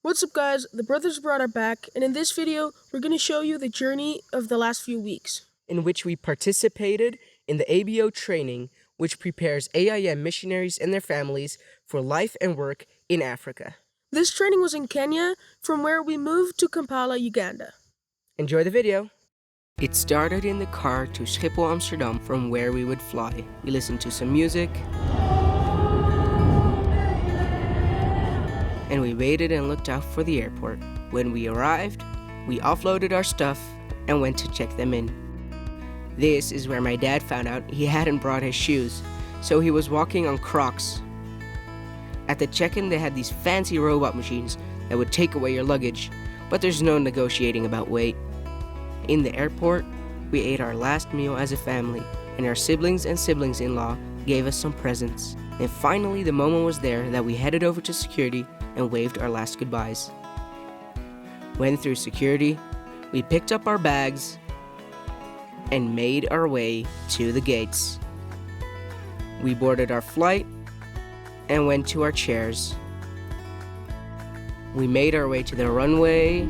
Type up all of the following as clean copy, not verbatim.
What's up guys, the Brothers Abroad are back, and in this video, we're going to show you the journey of the last few weeks. In which we participated in the ABO training, which prepares AIM missionaries and their families for life and work in Africa. This training was in Kenya, from where we moved to Kampala, Uganda. Enjoy the video. It started in the car to Schiphol, Amsterdam, from where we would fly. We listened to some music, and we waited and looked out for the airport. When we arrived, we offloaded our stuff and went to check them in. This is where my dad found out he hadn't brought his shoes, so he was walking on Crocs. At the check-in, they had these fancy robot machines that would take away your luggage, but there's no negotiating about weight. In the airport, we ate our last meal as a family, and our siblings and siblings-in-law gave us some presents. And finally, the moment was there that we headed over to security and waved our last goodbyes. Went through security, we picked up our bags, and made our way to the gates. We boarded our flight and went to our chairs. We made our way to the runway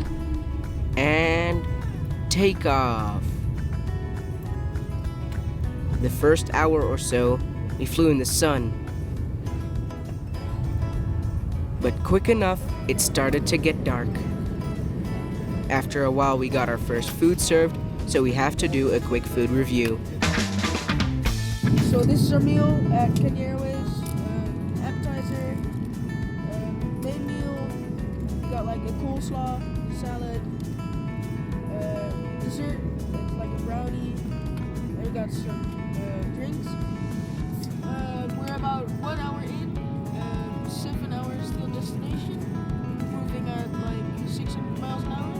and take off. The first hour or so, we flew in the sun. But quick enough, it started to get dark. After a while, we got our first food served, so we have to do a quick food review. So this is our meal at Kenya Airways. Appetizer, main meal, we got like a coleslaw, salad, dessert, it's like a brownie, and we got some drinks. We're about 1 hour in, 7 hours till destination, moving at like 600 miles an hour.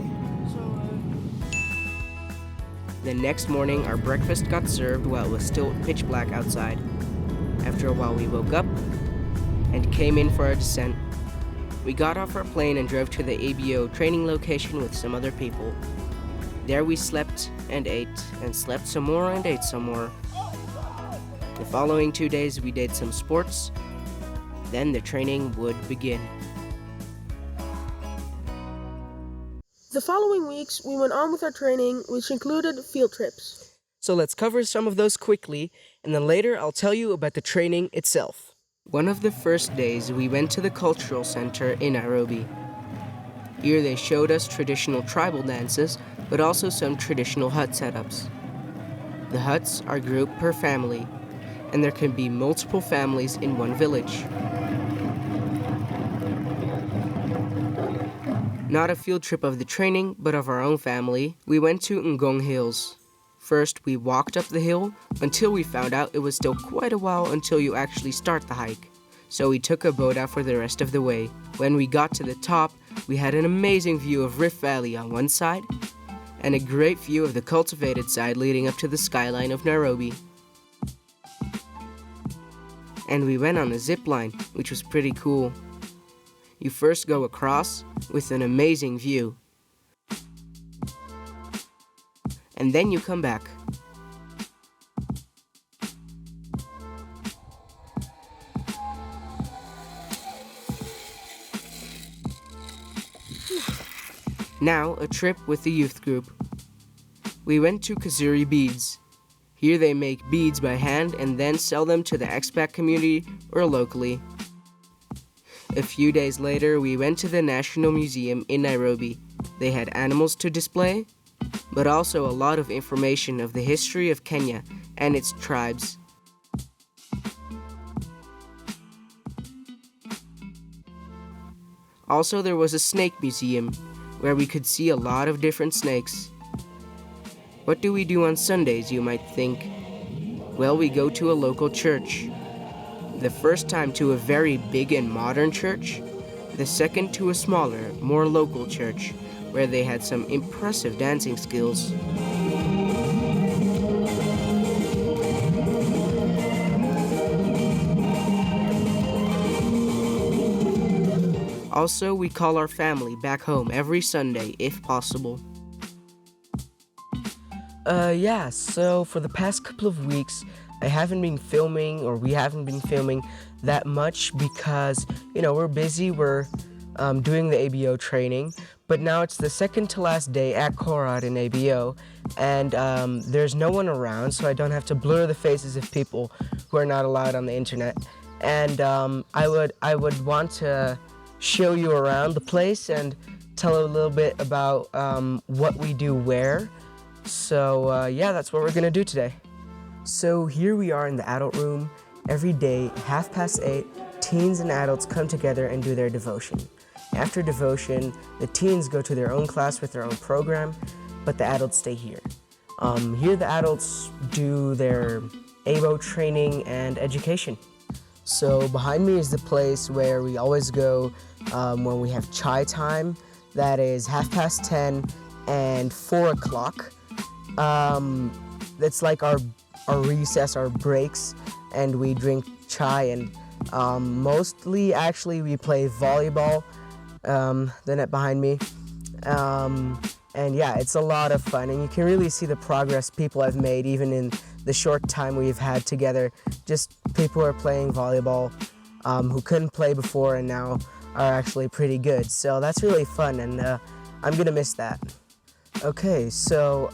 The next morning, our breakfast got served while it was still pitch black outside. After a while, we woke up and came in for our descent. We got off our plane and drove to the ABO training location with some other people. There we slept and ate, and slept some more and ate some more. The following 2 days, we did some sports. Then the training would begin. The following weeks, we went on with our training, which included field trips. So let's cover some of those quickly, and then later I'll tell you about the training itself. One of the first days, we went to the cultural center in Nairobi. Here they showed us traditional tribal dances, but also some traditional hut setups. The huts are grouped per family, and there can be multiple families in one village. Not a field trip of the training, but of our own family, we went to Ngong Hills. First, we walked up the hill until we found out it was still quite a while until you actually start the hike. So we took a boat out for the rest of the way. When we got to the top, we had an amazing view of Rift Valley on one side, and a great view of the cultivated side leading up to the skyline of Nairobi. And we went on a zip line, which was pretty cool. You first go across with an amazing view, and then you come back. Now, a trip with the youth group. We went to Kazuri Beads. Here they make beads by hand and then sell them to the expat community or locally. A few days later, we went to the National Museum in Nairobi. They had animals to display, but also a lot of information of the history of Kenya and its tribes. Also, there was a snake museum, where we could see a lot of different snakes. What do we do on Sundays, you might think? Well, we go to a local church. The first time to a very big and modern church, the second to a smaller, more local church, where they had some impressive dancing skills. Also, we call our family back home every Sunday, if possible. So for the past couple of weeks, I haven't been filming, or we haven't been filming that much because, we're busy. We're doing the ABO training, but now it's the second to last day at Korad in ABO, and there's no one around, so I don't have to blur the faces of people who are not allowed on the internet. And I would want to show you around the place and tell a little bit about what we do where. So yeah, that's what we're gonna do today. So here we are in the adult room. Every day, 8:30, teens and adults come together and do their devotion. After devotion, the teens go to their own class with their own program, but the adults stay here. Here the adults do their ABO training and education. So behind me is the place where we always go when we have chai time. That is 10:30 and 4 o'clock. It's like our recess, our breaks, and we drink chai, and mostly actually we play volleyball, the net behind me. And yeah, it's a lot of fun, and you can really see the progress people have made even in the short time we've had together. Just people who are playing volleyball who couldn't play before and now are actually pretty good. So that's really fun, and I'm gonna miss that. Okay, so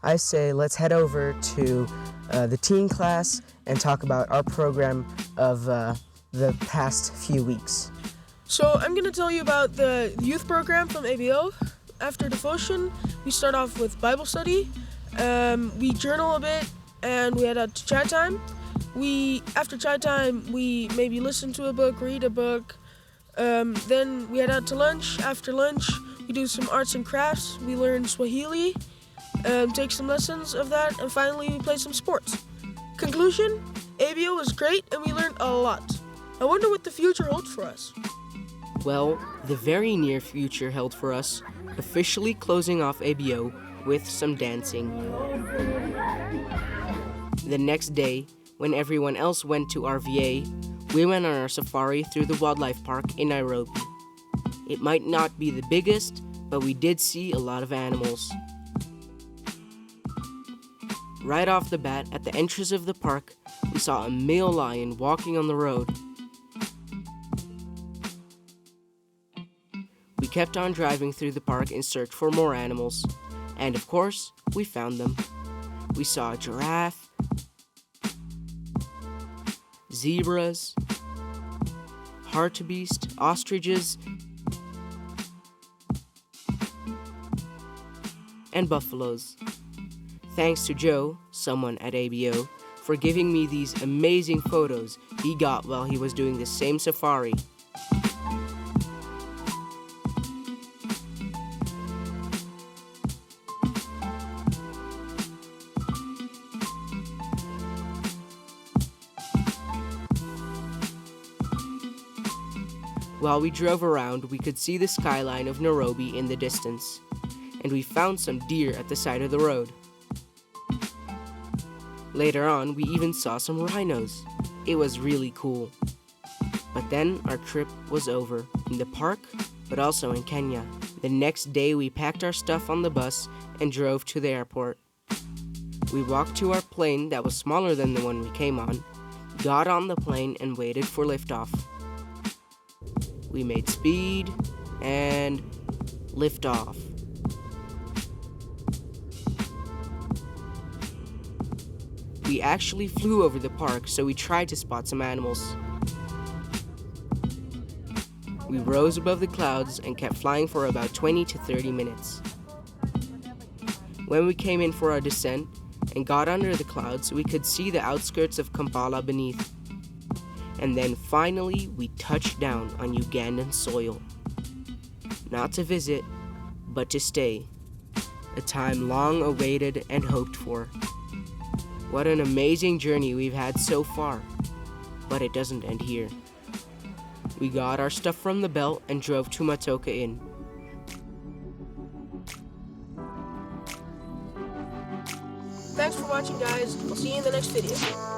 I say let's head over to the teen class and talk about our program of the past few weeks. So I'm going to tell you about the youth program from ABO. After devotion, we start off with Bible study. We journal a bit, and we head out to chai time. After chai time, we maybe listen to a book, read a book. Then we head out to lunch. After lunch, we do some arts and crafts. We learn Swahili, take some lessons of that, and finally we play some sports. Conclusion, ABO was great and we learned a lot. I wonder what the future holds for us. Well, the very near future held for us, officially closing off ABO with some dancing. The next day, when everyone else went to RVA, we went on our safari through the wildlife park in Nairobi. It might not be the biggest, but we did see a lot of animals. Right off the bat, at the entrance of the park, we saw a male lion walking on the road. We kept on driving through the park in search for more animals, and of course, we found them. We saw a giraffe, zebras, hartebeest, ostriches, and buffaloes. Thanks to Joe, someone at ABO, for giving me these amazing photos he got while he was doing the same safari. While we drove around, we could see the skyline of Nairobi in the distance, and we found some deer at the side of the road. Later on, we even saw some rhinos. It was really cool. But then our trip was over, in the park, but also in Kenya. The next day, we packed our stuff on the bus and drove to the airport. We walked to our plane that was smaller than the one we came on, got on the plane and waited for liftoff. We made speed and liftoff. We actually flew over the park, so we tried to spot some animals. We rose above the clouds and kept flying for about 20 to 30 minutes. When we came in for our descent and got under the clouds, we could see the outskirts of Kampala beneath. And then finally, we touched down on Ugandan soil. Not to visit, but to stay. A time long awaited and hoped for. What an amazing journey we've had so far. But it doesn't end here. We got our stuff from the belt and drove to Matoka Inn. Thanks for watching, guys. I'll see you in the next video.